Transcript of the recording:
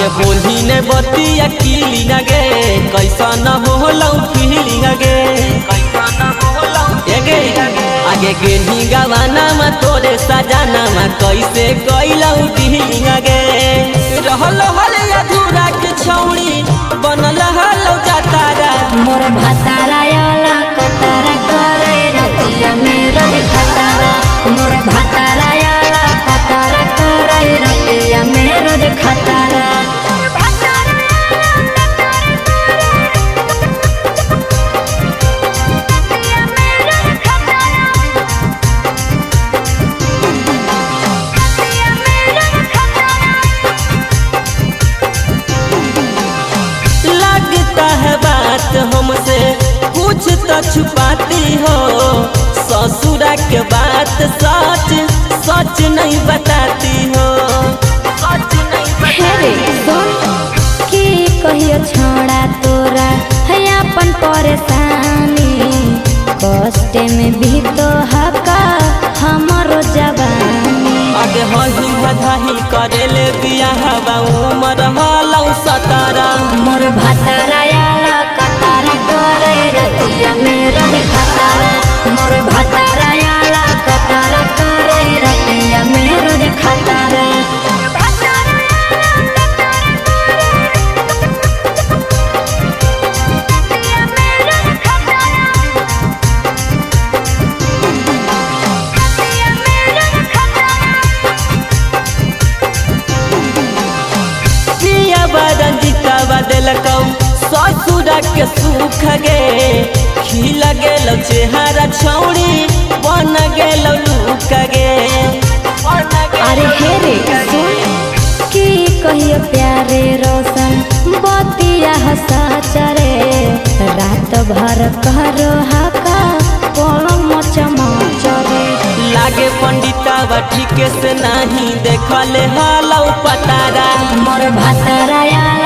आगे बोली ने बतिया कीली न गे कैसा न हो फीलिंग गे आगे गेली गवाना में तोरे सजाना में कैसे कैलऊ डीलिंग गे रहल हल अधूरा के छौड़ी बनल हलौ जातारा मोर भातारा याला कतारा करे रतिया मेरा खतारा मोर भातारा याला कतारा करे रतिया मेरा खतारा हमसे कुछ तो छुपाती हो ससुरा के बात सच सच नहीं बताती हो कि कहियो छोड़ा तोरा है अपन परेशानी कष्ट में भी तो हका हमारो जवानी आगे हही बधाई करेले बियाह बा उमर हलौ सतारा मोर भातारा याला कतारा करे रतिया मेरा खतारा मोर भातारा याला कतारा करे रतिया मेरा खतारा बदलकौ ससुरा के सुख गे खिल गेल चेहरा छौड़ी बन गेल लूक गे अरे हे रे कि कहियो प्यारे रोशन बतिया हंसा चरे रात भर करो हका पलम चमचरे लागे पंडिता ठीक से नहीं देखले हलौ पतारा मोर भातारा याला